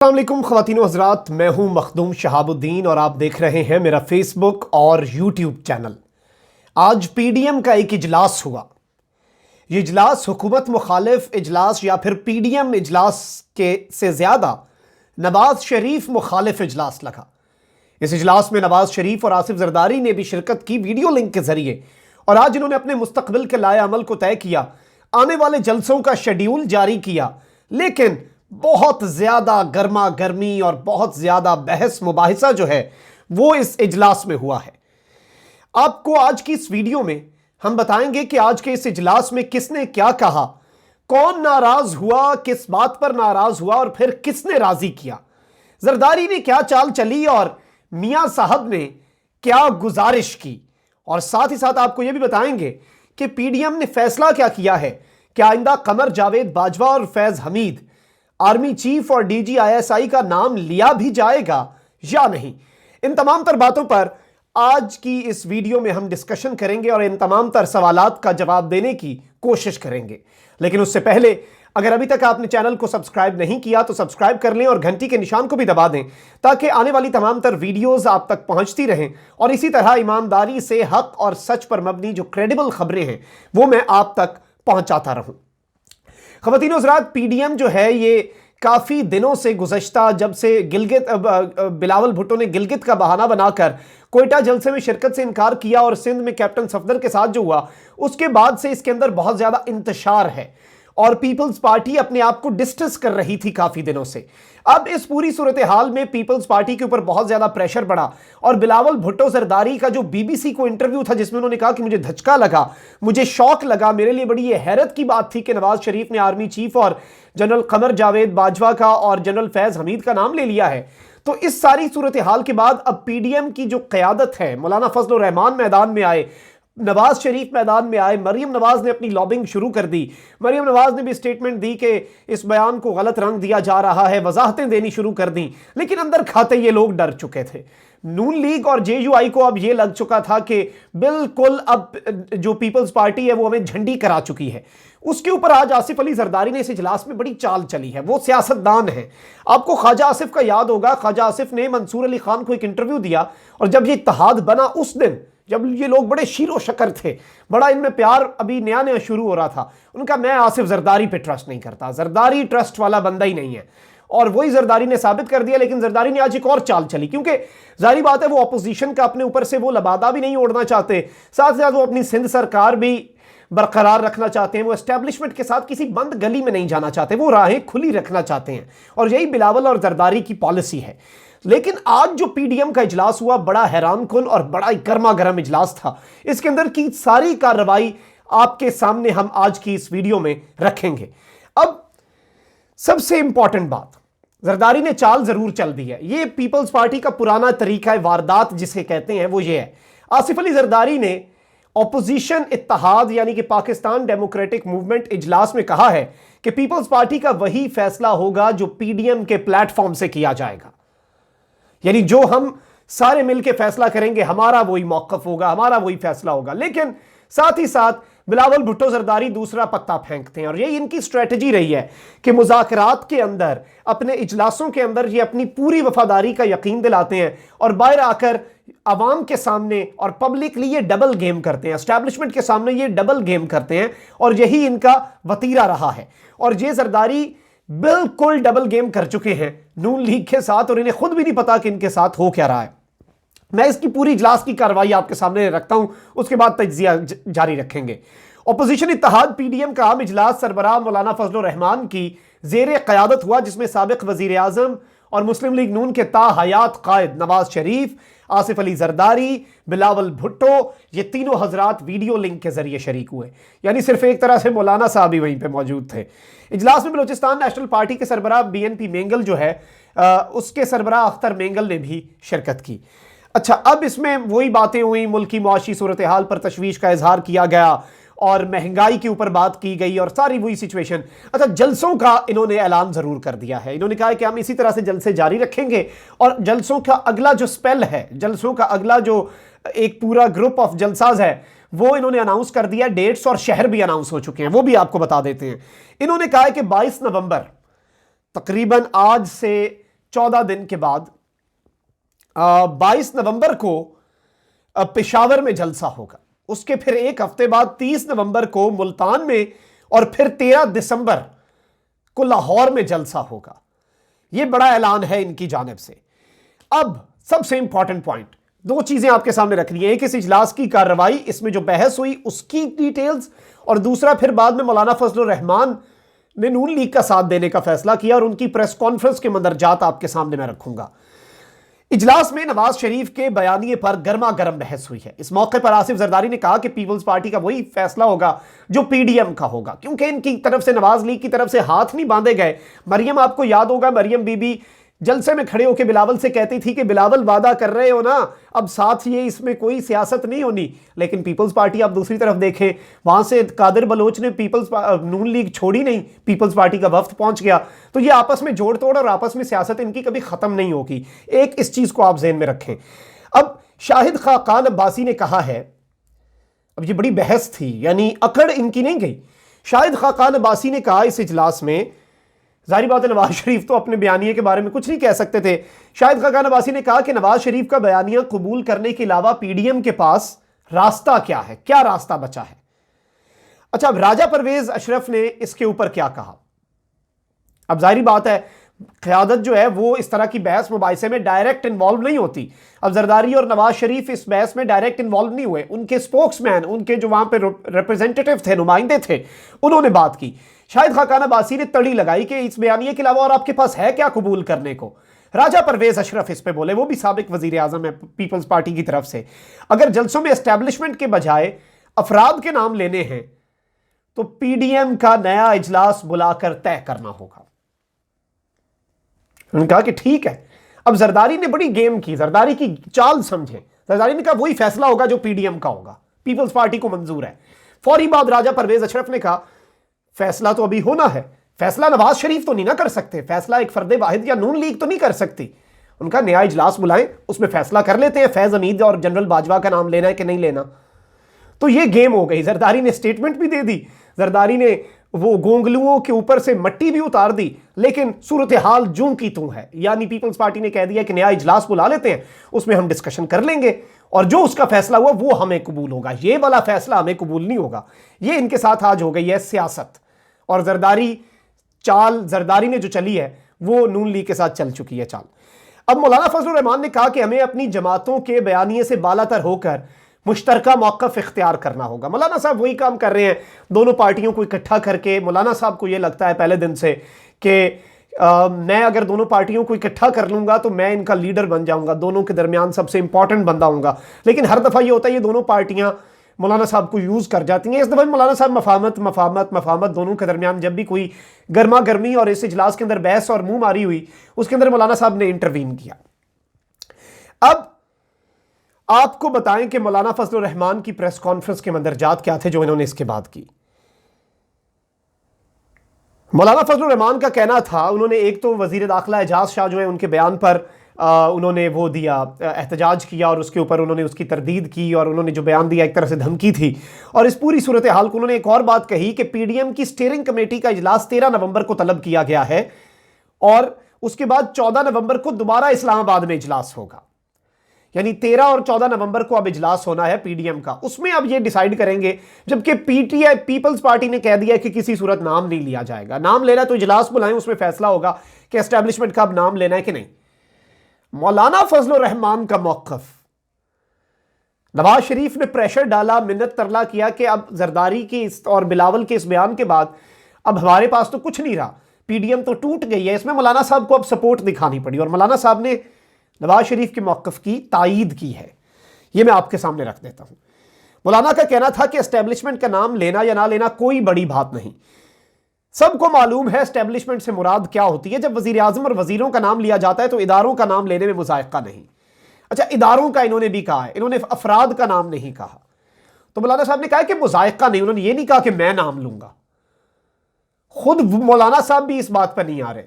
अस्सलाम वालेकुम ख़वातीन व हज़रात, मैं हूं मखदूम शहाबुद्दीन और आप देख रहे हैं मेरा फेसबुक और यूट्यूब चैनल। आज पीडीएम का एक इजलास हुआ। ये इजलास हुकूमत मुखालिफ इजलास या फिर पीडीएम इजलास के से ज़्यादा नवाज शरीफ मुखालिफ इजलास लगा। इस इजलास में नवाज शरीफ और आसिफ जरदारी ने भी शिरकत की वीडियो लिंक के ज़रिए, और आज इन्होंने अपने मुस्तकबिल के लाए अमल को तय किया, आने वाले जलसों का शेड्यूल जारी किया। लेकिन बहुत ज़्यादा गर्मा गर्मी और बहुत ज़्यादा बहस मुबाहिसा जो है वो इस इजलास में हुआ है। आपको आज की इस वीडियो में हम बताएंगे कि आज के इस इजलास में किसने क्या कहा, कौन नाराज हुआ, किस बात पर नाराज हुआ और फिर किसने राजी किया, जरदारी ने क्या चाल चली और मियां साहब ने क्या गुजारिश की। और साथ ही साथ आपको यह भी बताएंगे कि पीडीएम ने फैसला क्या किया है कि आइंदा कमर जावेद बाजवा और फैज हमीद आर्मी चीफ और डीजी आईएसआई का नाम लिया भी जाएगा या नहीं। इन तमाम तर बातों पर आज की इस वीडियो में हम डिस्कशन करेंगे और इन तमाम तर सवालात का जवाब देने की कोशिश करेंगे। लेकिन उससे पहले अगर अभी तक आपने चैनल को सब्सक्राइब नहीं किया तो सब्सक्राइब कर लें और घंटी के निशान को भी दबा दें ताकि आने वाली तमाम तर वीडियोस आप तक पहुंचती रहें और इसी तरह ईमानदारी से हक और सच पर मबनी जो क्रेडिबल खबरें हैं वो मैं आप तक पहुंचाता रहूं। ख़वातीन हज़रात, पीडीएम जो है ये काफ़ी दिनों से गुज़श्ता जब से बिलावल भुट्टो ने गिलगित का बहाना बनाकर कोयटा जलसे में शिरकत से इनकार किया और सिंध में कैप्टन सफदर के साथ जो हुआ उसके बाद से इसके अंदर बहुत ज़्यादा इंतशार है और पीपल्स पार्टी अपने आप को डिस्टेंस कर रही थी काफ़ी दिनों से। अब इस पूरी सूरत हाल में पीपल्स पार्टी के ऊपर बहुत ज़्यादा प्रेशर बढ़ा और बिलावल भुट्टो जरदारी का जो बीबीसी को इंटरव्यू था जिसमें उन्होंने कहा कि मुझे धचका लगा, मुझे शौक लगा, मेरे लिए बड़ी ये हैरत की बात थी कि नवाज शरीफ ने आर्मी चीफ और जनरल कमर जावेद बाजवा का और जनरल फैज हमीद का नाम ले लिया है। तो इस सारी सूरत हाल के बाद अब पीडीएम की जो क़यादत है, मौलाना फजल रहमान मैदान में आए, नवाज शरीफ मैदान में आए, मरियम नवाज ने अपनी लॉबिंग शुरू कर दी। मरियम नवाज ने भी स्टेटमेंट दी कि इस बयान को गलत रंग दिया जा रहा है, वजाहतें देनी शुरू कर दी। लेकिन अंदर खाते ये लोग डर चुके थे। नून लीग और जेयूआई को अब ये लग चुका था कि बिल्कुल अब जो पीपल्स पार्टी है वो हमें झंडी करा चुकी है। उसके ऊपर आज आसिफ अली जरदारी ने इस इजलास में बड़ी चाल चली है। वो सियासतदान है। आपको ख्वाजा आसिफ का याद होगा, ख्वाजा आसिफ ने मंसूर अली खान को एक इंटरव्यू दिया और जब ये इत्तेहाद बना उस दिन जब ये लोग बड़े शीरो शकर थे, बड़ा इनमें प्यार अभी नया नया शुरू हो रहा था, उनका मैं आसिफ जरदारी पे ट्रस्ट नहीं करता, जरदारी ट्रस्ट वाला बंदा ही नहीं है। और वही जरदारी ने साबित कर दिया। लेकिन जरदारी ने आज एक और चाल चली, क्योंकि जाहिर बात है वो अपोजिशन का अपने ऊपर से वो लबादा भी नहीं ओढ़ना चाहते, साथ साथ वो अपनी सिंध सरकार भी बरकरार रखना चाहते हैं। वो एस्टैब्लिशमेंट के साथ किसी बंद गली में नहीं जाना चाहते, वो राहें खुली रखना चाहते हैं और यही बिलावल और जरदारी की पॉलिसी है। लेकिन आज जो पीडीएम का इजलास हुआ बड़ा हैरानकुन और बड़ा गर्मा गर्म इजलास था। इसके अंदर की सारी कार्रवाई आपके सामने हम आज की इस वीडियो में रखेंगे। अब सबसे इंपॉर्टेंट बात, जरदारी ने चाल जरूर चल दी है। ये पीपल्स पार्टी का पुराना तरीका है, वारदात जिसे कहते हैं वो ये है। आसिफ अली जरदारी ने ऑपोजिशन इत्तेहाद यानी कि पाकिस्तान डेमोक्रेटिक मूवमेंट इजलास में कहा है कि पीपल्स पार्टी का वही फैसला होगा जो पीडीएम के प्लेटफॉर्म से किया जाएगा, यानी जो हम सारे मिलकर फैसला करेंगे हमारा वही मौकफ होगा, हमारा वही फैसला होगा। लेकिन साथ ही साथ बिलावल भुट्टो जरदारी दूसरा पत्ता फेंकते हैं और यही इनकी स्ट्रेटजी रही है कि मुज़ाकरात के अंदर, अपने इजलासों के अंदर ये अपनी पूरी वफादारी का यकीन दिलाते हैं और बाहर आकर अवाम के सामने और पब्लिकली ये डबल गेम करते हैं, एस्टैब्लिशमेंट के सामने ये डबल गेम करते हैं और यही इनका वतीरा रहा है। और ये जरदारी बिल्कुल डबल गेम कर चुके हैं नून लीग के साथ और इन्हें खुद भी नहीं पता कि इनके साथ हो क्या रहा है। मैं इसकी पूरी इजलास की कार्रवाई आपके सामने रखता हूं, उसके बाद तज्जिया जारी रखेंगे। ऑपोजिशन इत्तेहाद पीडीएम का आम इजलास सरबराह मौलाना फजल रहमान की जेर क़यादत हुआ, जिसमें साबिक वजीर आजम और मुस्लिम लीग नून के ताहयात कायद नवाज शरीफ, आसिफ अली जरदारी, बिलावल भुट्टो, ये तीनों हजरात वीडियो लिंक के जरिए शरीक हुए। यानी सिर्फ एक तरह से मौलाना साहब ही वहीं पे मौजूद थे। इजलास में बलूचिस्तान नेशनल पार्टी के सरबराह बीएनपी मेंगल जो है उसके सरबराह अख्तर मेंगल ने भी शिरकत की। अच्छा, अब इसमें वही बातें हुई, मुल्की मुआशी सूरत हाल पर तशवीश का इजहार किया गया और महंगाई के ऊपर बात की गई और सारी वही सिचुएशन। अच्छा, जलसों का इन्होंने ऐलान जरूर कर दिया है। इन्होंने कहा है कि हम इसी तरह से जलसे जारी रखेंगे और जलसों का अगला जो स्पेल है, जलसों का अगला जो एक पूरा ग्रुप ऑफ जलसाज है वो इन्होंने अनाउंस कर दिया। डेट्स और शहर भी अनाउंस हो चुके हैं, वो भी आपको बता देते हैं। इन्होंने कहा है कि 22 नवंबर तकरीबन आज से 14 दिन के बाद 22 नवंबर को पेशावर में जलसा होगा। उसके फिर एक हफ्ते बाद 30 नवंबर को मुल्तान में और फिर 13 दिसंबर को लाहौर में जलसा होगा। यह बड़ा ऐलान है इनकी जानिब से। अब सबसे इंपॉर्टेंट पॉइंट, दो चीजें आपके सामने रखनी है। एक इस इजलास की कार्रवाई, इसमें जो बहस हुई उसकी डिटेल्स, और दूसरा फिर बाद में मौलाना फजलुर रहमान ने नून लीग का साथ देने का फैसला किया और उनकी प्रेस कॉन्फ्रेंस के मंदरजात आपके सामने मैं रखूंगा। इजलास में नवाज शरीफ के बयानिए पर गर्मा गर्म बहस हुई है। इस मौके पर आसिफ जरदारी ने कहा कि पीपल्स पार्टी का वही फैसला होगा जो पीडीएम का होगा, क्योंकि इनकी तरफ से, नवाज लीग की तरफ से हाथ नहीं बांधे गए। मरियम, आपको याद होगा, मरियम बीबी जलसे में खड़े होकर बिलावल से कहती थी कि बिलावल वादा कर रहे हो ना, अब साथ ये इसमें कोई सियासत नहीं होनी। लेकिन पीपल्स पार्टी आप दूसरी तरफ देखें, वहां से कादिर बलोच ने नून लीग छोड़ी नहीं, पीपल्स पार्टी का वफ्द पहुंच गया। तो ये आपस में जोड़ तोड़ और आपस में सियासत इनकी कभी खत्म नहीं होगी। एक इस चीज को आप ज़हन में रखें। अब शाहिद खाकान अब्बासी ने कहा है, अब ये बड़ी बहस थी, यानी अकड़ इनकी नहीं गई। शाहिद खाकान अब्बासी ने कहा इस इजलास में, जाहिर बात है नवाज शरीफ तो अपने बयानिए के बारे में कुछ नहीं कह सकते थे। शाहिद खाकान अब्बासी ने कहा कि नवाज शरीफ का बयानिया कबूल करने के अलावा पीडीएम के पास रास्ता क्या है, क्या रास्ता बचा है। अच्छा, अब राजा परवेज अशरफ ने इसके ऊपर क्या कहा। अब जाहिर बात है क़यादत जो है वो इस तरह की बहस मुबाहिसे में डायरेक्ट इन्वॉल्व नहीं होती। अब जरदारी और नवाज शरीफ इस बहस में डायरेक्ट इन्वॉल्व नहीं हुए, उनके स्पोक्समैन, उनके जो वहां पे रिप्रेजेंटेटिव थे, नुमाइंदे थे, उन्होंने बात की। शाहिद खाकान अब्बासी ने तड़ी लगाई कि इस बयानिए के अलावा और आपके पास है क्या कबूल करने को। राजा परवेज अशरफ इस पे बोले, वो भी साबिक वजीर आजम है पीपल्स पार्टी की तरफ से, अगर जलसों में एस्टैब्लिशमेंट के बजाय अफराद के नाम लेने हैं तो पीडीएम का नया इजलास बुलाकर तय करना होगा। उन्होंने कहा कि ठीक है। अब जरदारी ने बड़ी गेम की, जरदारी की चाल समझे। जरदारी ने कहा वही फैसला होगा जो पीडीएम का होगा, पीपल्स पार्टी को मंजूर है। फौरी बाद राजा परवेज अशरफ ने कहा फैसला तो अभी होना है, फैसला नवाज शरीफ तो नहीं ना कर सकते, फैसला एक फर्दे वाहिद या नून लीग तो नहीं कर सकती। उनका नया इजलास बुलाएं, उसमें फैसला कर लेते हैं फैज हमीद और जनरल बाजवा का नाम लेना है कि नहीं लेना। तो ये गेम हो गई। जरदारी ने स्टेटमेंट भी दे दी, जरदारी ने वो गोंगलुओं के ऊपर से मट्टी भी उतार दी, लेकिन सूरत हाल जूं की तूं है। यानी पीपल्स पार्टी ने कह दिया कि नया इजलास बुला लेते हैं, उसमें हम डिस्कशन कर लेंगे और जो उसका फैसला हुआ वो हमें कबूल होगा, ये वाला फैसला हमें कबूल नहीं होगा। ये इनके साथ आज हो गई है सियासत। और जरदारी चाल, जरदारी ने जो चली है वो नून लीग के साथ चल चुकी है चाल। अब मौलाना फजलुर रहमान ने कहा कि हमें अपनी जमातों के बयानिए से बालातर होकर मुश्तरका मौक़िफ़ इख्तियार करना होगा। मौलाना साहब वही काम कर रहे हैं, दोनों पार्टियों को इकट्ठा करके। मौलाना साहब को यह लगता है पहले दिन से कि मैं अगर दोनों पार्टियों को इकट्ठा कर लूंगा तो मैं इनका लीडर बन जाऊंगा, दोनों के दरमियान सबसे इंपॉर्टेंट बंदा हूंगा। लेकिन हर दफ़ा ये होता है ये दोनों पार्टियां मौलाना साहब को यूज़ कर जाती हैं। इस दफ़ा मौलाना साहब मफाहमत दोनों के दरमियान जब भी कोई गर्मा गर्मी और इस इजलास के अंदर बहस और मुंह मारी हुई, उसके अंदर मौलाना साहब ने इंटरवीन किया। अब आपको बताएं कि मौलाना फजलुर रहमान की प्रेस कॉन्फ्रेंस के मंदरजात क्या थे जो इन्होंने इसके बाद की। मौलाना फजलुर रहमान का कहना था, उन्होंने एक तो वजीर दाखिला एजाज शाह जो है उनके बयान पर उन्होंने वो दिया, एहतजाज किया और उसके ऊपर उन्होंने उसकी तरदीद की और उन्होंने जो बयान दिया एक तरह से धमकी थी। और इस पूरी सूरत हाल को उन्होंने एक और बात कही कि पीडीएम की स्टीयरिंग कमेटी का इजलास 13 नवंबर को तलब किया गया है और उसके बाद 14 नवंबर को दोबारा इस्लामाबाद में इजलास होगा। यानी 13 और 14 नवंबर को अब इजलास होना है पीडीएम का। उसमें अब ये डिसाइड करेंगे, जबकि पीटीआई पीपल्स पार्टी ने कह दिया कि किसी सूरत नाम नहीं लिया जाएगा। नाम लेना तो इजलास बुलाएं, उसमें फैसला होगा कि एस्टैब्लिशमेंट का अब नाम लेना है कि नहीं। मौलाना फजलुर रहमान का मौक़िफ़, नवाज शरीफ ने प्रेशर डाला, मिन्नत तरला किया कि अब जरदारी की और बिलावल के इस बयान के बाद अब हमारे पास तो कुछ नहीं रहा, पीडीएम तो टूट गई है। इसमें मौलाना साहब को अब सपोर्ट दिखानी पड़ी और मौलाना साहब ने नवाज शरीफ के मौक़िफ़ की तायीद की है। यह मैं आपके सामने रख देता हूं। मौलाना का कहना था कि एस्टैब्लिशमेंट का नाम लेना या ना लेना कोई बड़ी बात नहीं, सबको मालूम है एस्टैब्लिशमेंट से मुराद क्या होती है। जब वजीर आजम और वजीरों का नाम लिया जाता है तो इदारों का नाम लेने में मुज़ायक़ा नहीं। अच्छा, इदारों का इन्होंने भी कहा है, इन्होंने अफराद का नाम नहीं कहा। तो मौलाना साहब ने कहा कि मुज़ायक़ा नहीं, उन्होंने ये नहीं कहा कि मैं नाम लूंगा। खुद मौलाना साहब भी इस बात पर नहीं आ रहे।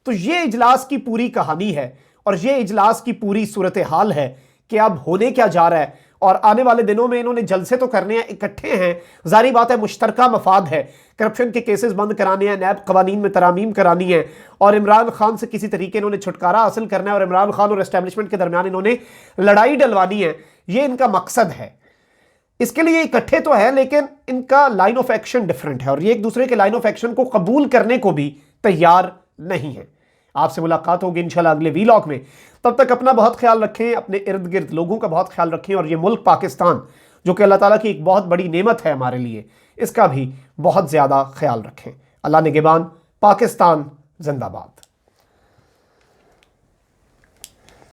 तो ये इजलास की पूरी कहानी है और ये इजलास की पूरी सूरत हाल है कि अब होने क्या जा रहा है और आने वाले दिनों में इन्होंने जलसे तो करने हैं, इकट्ठे हैं, जारी बात है मुश्तरका मफाद है, करप्शन के केसेस बंद कराने हैं, नैब कवानीन में तरामीम करानी है और इमरान खान से किसी तरीके इन्होंने छुटकारा हासिल करना है और इमरान खान और एस्टेब्लिशमेंट के दरमियान इन्होंने लड़ाई डलवानी है। ये इनका मकसद है। इसके लिए इकट्ठे तो है लेकिन इनका लाइन ऑफ एक्शन डिफरेंट है और ये एक दूसरे के लाइन ऑफ एक्शन को कबूल करने को भी तैयार नहीं है। आपसे मुलाकात होगी इंशाल्लाह अगले वीलॉग में। तब तक अपना बहुत ख्याल रखें, अपने इर्द गिर्द लोगों का बहुत ख्याल रखें और ये मुल्क पाकिस्तान जो कि अल्लाह ताला की एक बहुत बड़ी नेमत है हमारे लिए, इसका भी बहुत ज़्यादा ख्याल रखें। अल्लाह निगहबान। पाकिस्तान जिंदाबाद।